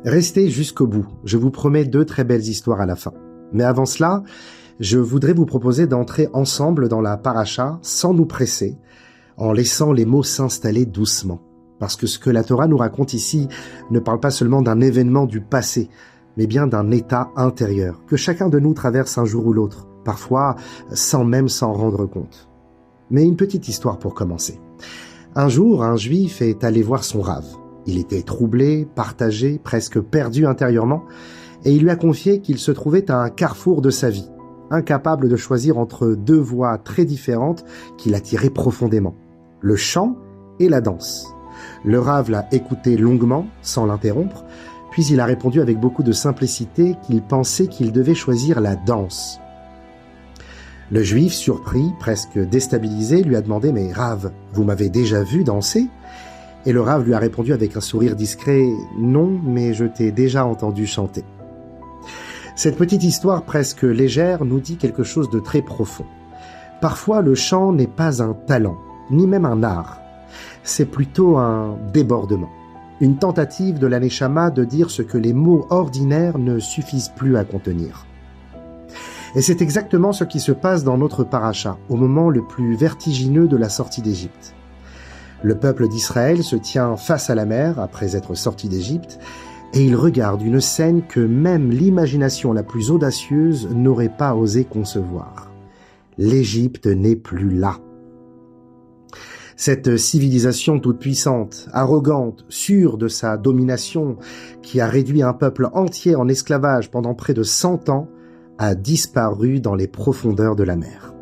Restez jusqu'au bout, je vous promets 2 très belles histoires à la fin. Mais avant cela, je voudrais vous proposer d'entrer ensemble dans la paracha sans nous presser, en laissant les mots s'installer doucement. Parce que ce que la Torah nous raconte ici ne parle pas seulement d'un événement du passé, mais bien d'un état intérieur, que chacun de nous traverse un jour ou l'autre, parfois sans même s'en rendre compte. Mais une petite histoire pour commencer. Un jour, un juif est allé voir son rave. Il était troublé, partagé, presque perdu intérieurement, et il lui a confié qu'il se trouvait à un carrefour de sa vie, incapable de choisir entre 2 voies très différentes qui l'attiraient profondément, le chant et la danse. Le rave l'a écouté longuement, sans l'interrompre, puis il a répondu avec beaucoup de simplicité qu'il pensait qu'il devait choisir la danse. Le juif, surpris, presque déstabilisé, lui a demandé « Mais Rav, vous m'avez déjà vu danser ?» Et le Rav lui a répondu avec un sourire discret « Non, mais je t'ai déjà entendu chanter. » Cette petite histoire presque légère nous dit quelque chose de très profond. Parfois, le chant n'est pas un talent, ni même un art. C'est plutôt un débordement. Une tentative de la Neshama de dire ce que les mots ordinaires ne suffisent plus à contenir. Et c'est exactement ce qui se passe dans notre paracha, au moment le plus vertigineux de la sortie d'Égypte. Le peuple d'Israël se tient face à la mer après être sorti d'Égypte, et il regarde une scène que même l'imagination la plus audacieuse n'aurait pas osé concevoir. L'Égypte n'est plus là. Cette civilisation toute puissante, arrogante, sûre de sa domination, qui a réduit un peuple entier en esclavage pendant près de 100 ans, a disparu dans les profondeurs de la mer.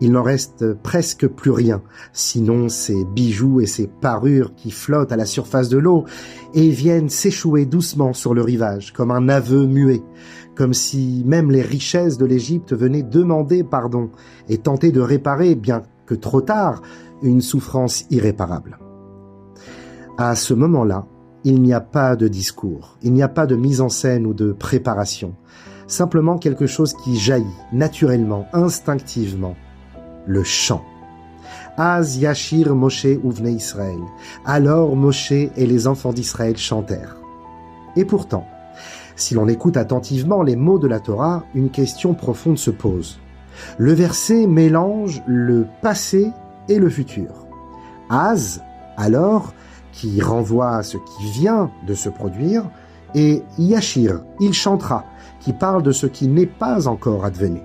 Il n'en reste presque plus rien, sinon ces bijoux et ces parures qui flottent à la surface de l'eau et viennent s'échouer doucement sur le rivage, comme un aveu muet, comme si même les richesses de l'Égypte venaient demander pardon et tenter de réparer, bien que trop tard, une souffrance irréparable. À ce moment-là, il n'y a pas de discours, il n'y a pas de mise en scène ou de préparation, simplement quelque chose qui jaillit naturellement, instinctivement, le chant. Az Yashir Moshe Uvnei Israël. Alors Moshe et les enfants d'Israël chantèrent. Et pourtant, si l'on écoute attentivement les mots de la Torah, une question profonde se pose. Le verset mélange le passé et le futur. Az, alors, qui renvoie à ce qui vient de se produire, et Yashir, il chantera, qui parle de ce qui n'est pas encore advenu.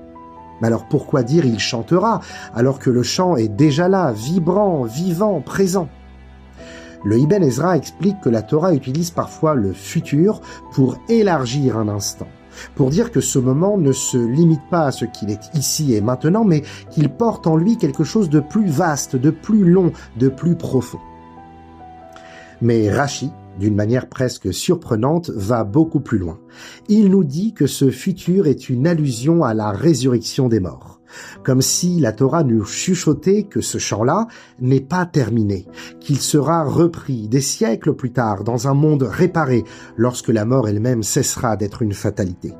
Mais alors pourquoi dire « il chantera » alors que le chant est déjà là, vibrant, vivant, présent? Le Ibn Ezra explique que la Torah utilise parfois le futur pour élargir un instant, pour dire que ce moment ne se limite pas à ce qu'il est ici et maintenant, mais qu'il porte en lui quelque chose de plus vaste, de plus long, de plus profond. Mais Rashi, d'une manière presque surprenante, va beaucoup plus loin. Il nous dit que ce futur est une allusion à la résurrection des morts. Comme si la Torah nous chuchotait que ce chant-là n'est pas terminé, qu'il sera repris des siècles plus tard dans un monde réparé lorsque la mort elle-même cessera d'être une fatalité.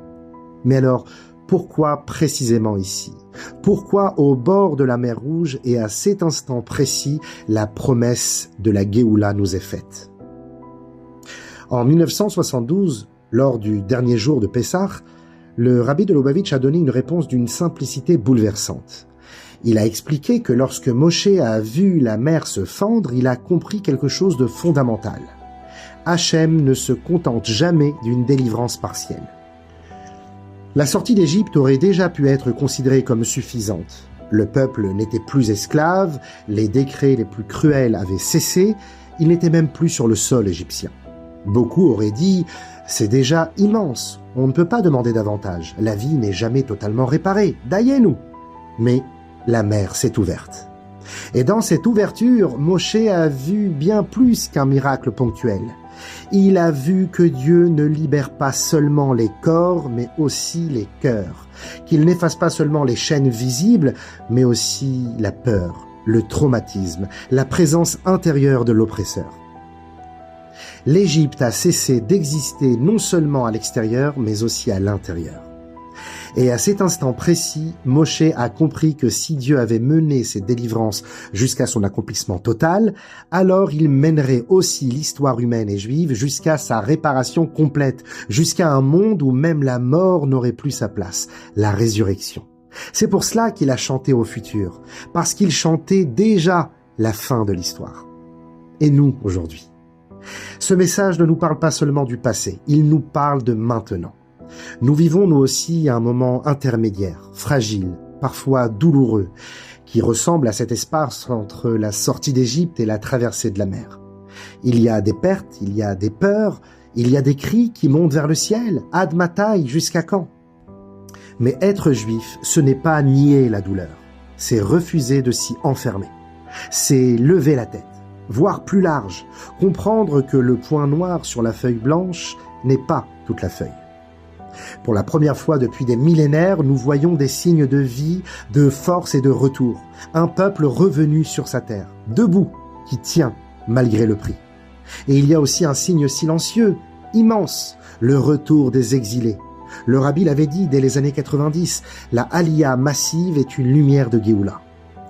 Mais alors, pourquoi précisément ici? Pourquoi au bord de la mer Rouge et à cet instant précis la promesse de la Géoula nous est faite? En 1972, lors du dernier jour de Pessah, le rabbi de Lubavitch a donné une réponse d'une simplicité bouleversante. Il a expliqué que lorsque Moshe a vu la mer se fendre, il a compris quelque chose de fondamental. Hachem ne se contente jamais d'une délivrance partielle. La sortie d'Égypte aurait déjà pu être considérée comme suffisante. Le peuple n'était plus esclave, les décrets les plus cruels avaient cessé, il n'était même plus sur le sol égyptien. Beaucoup auraient dit « c'est déjà immense, on ne peut pas demander davantage, la vie n'est jamais totalement réparée, daillez-nous » Mais la mer s'est ouverte. Et dans cette ouverture, Moshe a vu bien plus qu'un miracle ponctuel. Il a vu que Dieu ne libère pas seulement les corps, mais aussi les cœurs, qu'il n'efface pas seulement les chaînes visibles, mais aussi la peur, le traumatisme, la présence intérieure de l'oppresseur. L'Égypte a cessé d'exister non seulement à l'extérieur, mais aussi à l'intérieur. Et à cet instant précis, Moshe a compris que si Dieu avait mené ses délivrances jusqu'à son accomplissement total, alors il mènerait aussi l'histoire humaine et juive jusqu'à sa réparation complète, jusqu'à un monde où même la mort n'aurait plus sa place, la résurrection. C'est pour cela qu'il a chanté au futur, parce qu'il chantait déjà la fin de l'histoire. Et nous, aujourd'hui? Ce message ne nous parle pas seulement du passé, il nous parle de maintenant. Nous vivons nous aussi un moment intermédiaire, fragile, parfois douloureux, qui ressemble à cet espace entre la sortie d'Égypte et la traversée de la mer. Il y a des pertes, il y a des peurs, il y a des cris qui montent vers le ciel, ad matai, jusqu'à quand? Mais être juif, ce n'est pas nier la douleur, c'est refuser de s'y enfermer, c'est lever la tête, voir plus large, comprendre que le point noir sur la feuille blanche n'est pas toute la feuille. Pour la première fois depuis des millénaires, nous voyons des signes de vie, de force et de retour. Un peuple revenu sur sa terre, debout, qui tient malgré le prix. Et il y a aussi un signe silencieux, immense, le retour des exilés. Le rabbi l'avait dit dès les années 90, la Aliyah massive est une lumière de Géoula.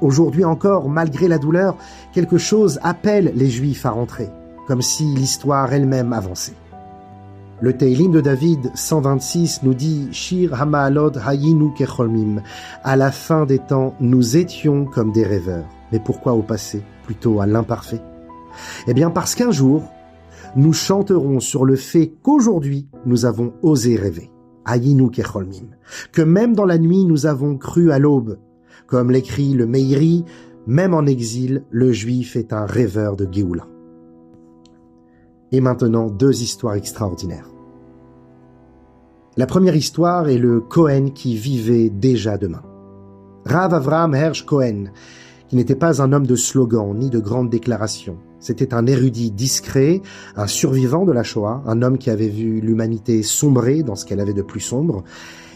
Aujourd'hui encore, malgré la douleur, quelque chose appelle les Juifs à rentrer, comme si l'histoire elle-même avançait. Le Teilim de David 126 nous dit « Shir hamaalot hayinu kecholmim » à la fin des temps, nous étions comme des rêveurs. Mais pourquoi au passé, plutôt à l'imparfait? Eh bien parce qu'un jour, nous chanterons sur le fait qu'aujourd'hui, nous avons osé rêver. Hayinu kecholmim. Que même dans la nuit, nous avons cru à l'aube. Comme l'écrit le Meiri, même en exil, le juif est un rêveur de Géoula. Et maintenant, deux histoires extraordinaires. La première histoire est le Cohen qui vivait déjà demain. Rav Avraham Hersh Cohen, qui n'était pas un homme de slogan ni de grandes déclarations. C'était un érudit discret, un survivant de la Shoah, un homme qui avait vu l'humanité sombrer dans ce qu'elle avait de plus sombre,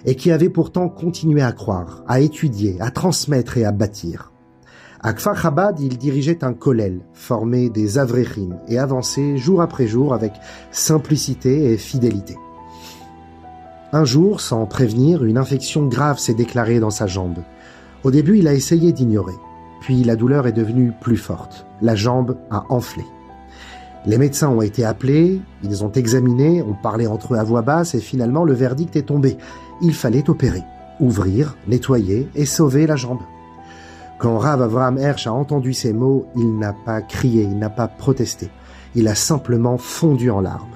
et qui avait pourtant continué à croire, à étudier, à transmettre et à bâtir. À Kfar Chabad, il dirigeait un kollel, formé des avrechim, et avançait jour après jour avec simplicité et fidélité. Un jour, sans prévenir, une infection grave s'est déclarée dans sa jambe. Au début, il a essayé d'ignorer. Puis la douleur est devenue plus forte. La jambe a enflé. Les médecins ont été appelés, ils ont examiné, ont parlé entre eux à voix basse et finalement le verdict est tombé. Il fallait opérer, ouvrir, nettoyer et sauver la jambe. Quand Rav Avraham Hersh a entendu ces mots, il n'a pas crié, il n'a pas protesté. Il a simplement fondu en larmes.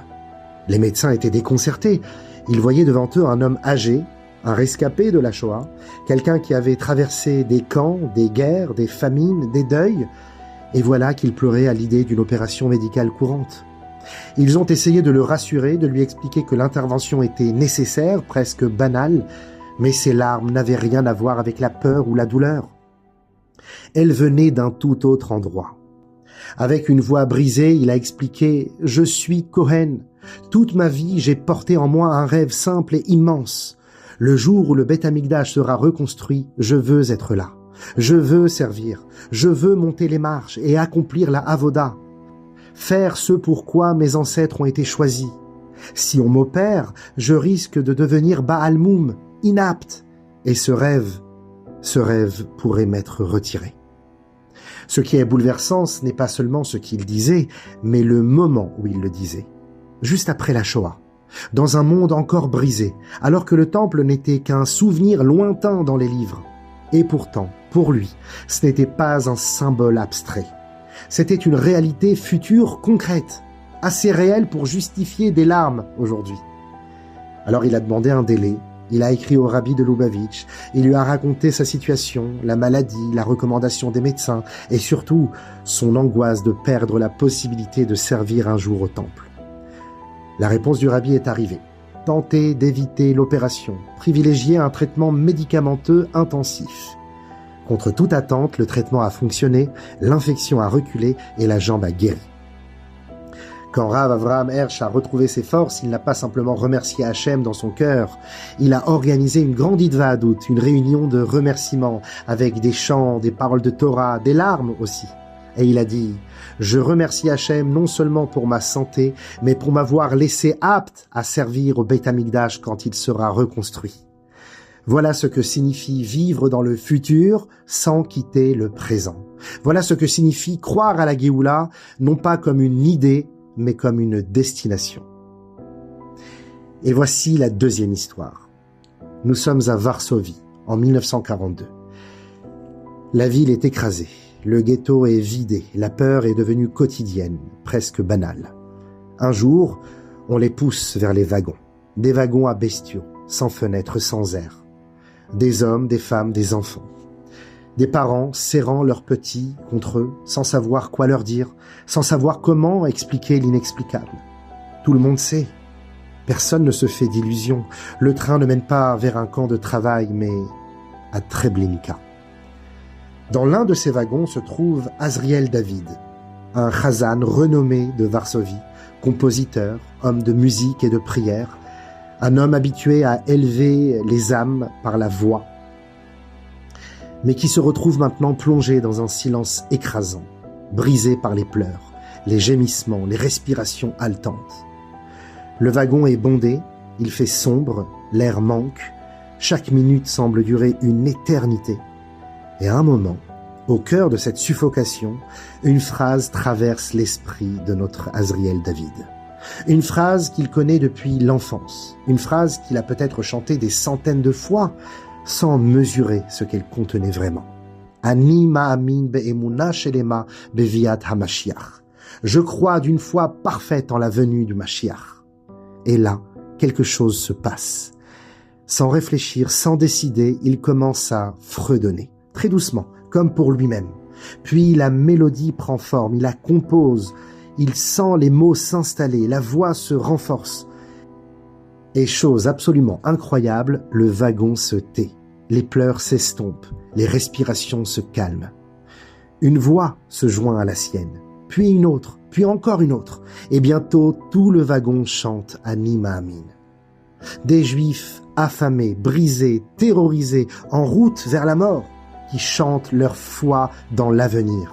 Les médecins étaient déconcertés. Ils voyaient devant eux un homme âgé, un rescapé de la Shoah, quelqu'un qui avait traversé des camps, des guerres, des famines, des deuils, et voilà qu'il pleurait à l'idée d'une opération médicale courante. Ils ont essayé de le rassurer, de lui expliquer que l'intervention était nécessaire, presque banale, mais ses larmes n'avaient rien à voir avec la peur ou la douleur. Elles venaient d'un tout autre endroit. Avec une voix brisée, il a expliqué « Je suis Cohen. Toute ma vie, j'ai porté en moi un rêve simple et immense. Le jour où le Beth Amikdash sera reconstruit, je veux être là. Je veux servir. Je veux monter les marches et accomplir la Avoda. Faire ce pour quoi mes ancêtres ont été choisis. Si on m'opère, je risque de devenir Baal Moum, inapte. Et ce rêve pourrait m'être retiré. » Ce qui est bouleversant, ce n'est pas seulement ce qu'il disait, mais le moment où il le disait. Juste après la Shoah, dans un monde encore brisé, alors que le temple n'était qu'un souvenir lointain dans les livres. Et pourtant, pour lui, ce n'était pas un symbole abstrait. C'était une réalité future concrète, assez réelle pour justifier des larmes aujourd'hui. Alors il a demandé un délai, il a écrit au rabbi de Lubavitch, il lui a raconté sa situation, la maladie, la recommandation des médecins et surtout son angoisse de perdre la possibilité de servir un jour au temple. La réponse du rabbi est arrivée. Tenter d'éviter l'opération, privilégier un traitement médicamenteux intensif. Contre toute attente, le traitement a fonctionné, l'infection a reculé et la jambe a guéri. Quand Rav Avraham Hersh a retrouvé ses forces, il n'a pas simplement remercié Hachem dans son cœur, il a organisé une grande Hitvadout, une réunion de remerciements avec des chants, des paroles de Torah, des larmes aussi. Et il a dit « Je remercie Hachem non seulement pour ma santé, mais pour m'avoir laissé apte à servir au Beit Amikdash quand il sera reconstruit. » Voilà ce que signifie vivre dans le futur sans quitter le présent. Voilà ce que signifie croire à la Géoula, non pas comme une idée, mais comme une destination. Et voici la deuxième histoire. Nous sommes à Varsovie, en 1942. La ville est écrasée, le ghetto est vidé, la peur est devenue quotidienne, presque banale. Un jour, on les pousse vers les wagons. Des wagons à bestiaux, sans fenêtres, sans air. Des hommes, des femmes, des enfants. Des parents serrant leurs petits contre eux, sans savoir quoi leur dire, sans savoir comment expliquer l'inexplicable. Tout le monde sait. Personne ne se fait d'illusions. Le train ne mène pas vers un camp de travail, mais à Treblinka. Dans l'un de ces wagons se trouve Azriel David, un chazan renommé de Varsovie, compositeur, homme de musique et de prière, un homme habitué à élever les âmes par la voix, mais qui se retrouve maintenant plongé dans un silence écrasant, brisé par les pleurs, les gémissements, les respirations haletantes. Le wagon est bondé, il fait sombre, l'air manque, chaque minute semble durer une éternité. Et à un moment, au cœur de cette suffocation, une phrase traverse l'esprit de notre Azriel David. Une phrase qu'il connaît depuis l'enfance, une phrase qu'il a peut-être chantée des centaines de fois, sans mesurer ce qu'elle contenait vraiment. Ani ma'amin be'emuna shelema beviat hamashiach. Je crois d'une foi parfaite en la venue du Mashiach. Et là, quelque chose se passe. Sans réfléchir, sans décider, il commence à fredonner, très doucement, comme pour lui-même. Puis la mélodie prend forme, il la compose, il sent les mots s'installer, la voix se renforce. Et chose absolument incroyable, le wagon se tait. Les pleurs s'estompent, les respirations se calment. Une voix se joint à la sienne, puis une autre, puis encore une autre, et bientôt tout le wagon chante Ani Ma'amin. Des Juifs affamés, brisés, terrorisés, en route vers la mort, qui chantent leur foi dans l'avenir.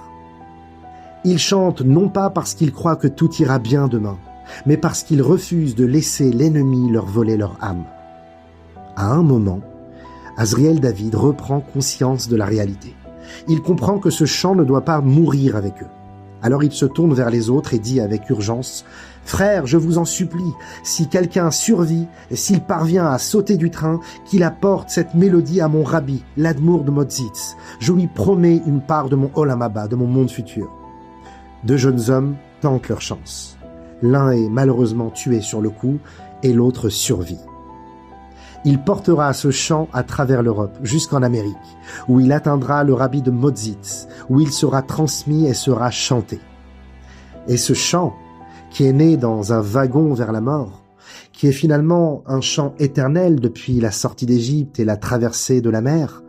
Ils chantent non pas parce qu'ils croient que tout ira bien demain, mais parce qu'ils refusent de laisser l'ennemi leur voler leur âme. À un moment, Azriel David reprend conscience de la réalité. Il comprend que ce chant ne doit pas mourir avec eux. Alors il se tourne vers les autres et dit avec urgence « Frères, je vous en supplie, si quelqu'un survit et s'il parvient à sauter du train, qu'il apporte cette mélodie à mon rabbi, l'Admour de Modzitz. Je lui promets une part de mon Olam Haba, de mon monde futur. » Deux jeunes hommes tentent leur chance. L'un est malheureusement tué sur le coup et l'autre survit. Il portera ce chant à travers l'Europe, jusqu'en Amérique, où il atteindra le rabbi de Modzitz, où il sera transmis et sera chanté. Et ce chant, qui est né dans un wagon vers la mort, qui est finalement un chant éternel depuis la sortie d'Égypte et la traversée de la mer,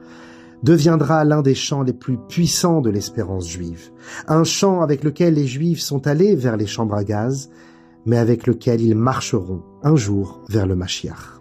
deviendra l'un des chants les plus puissants de l'espérance juive. Un chant avec lequel les Juifs sont allés vers les chambres à gaz, mais avec lequel ils marcheront un jour vers le Mashiach.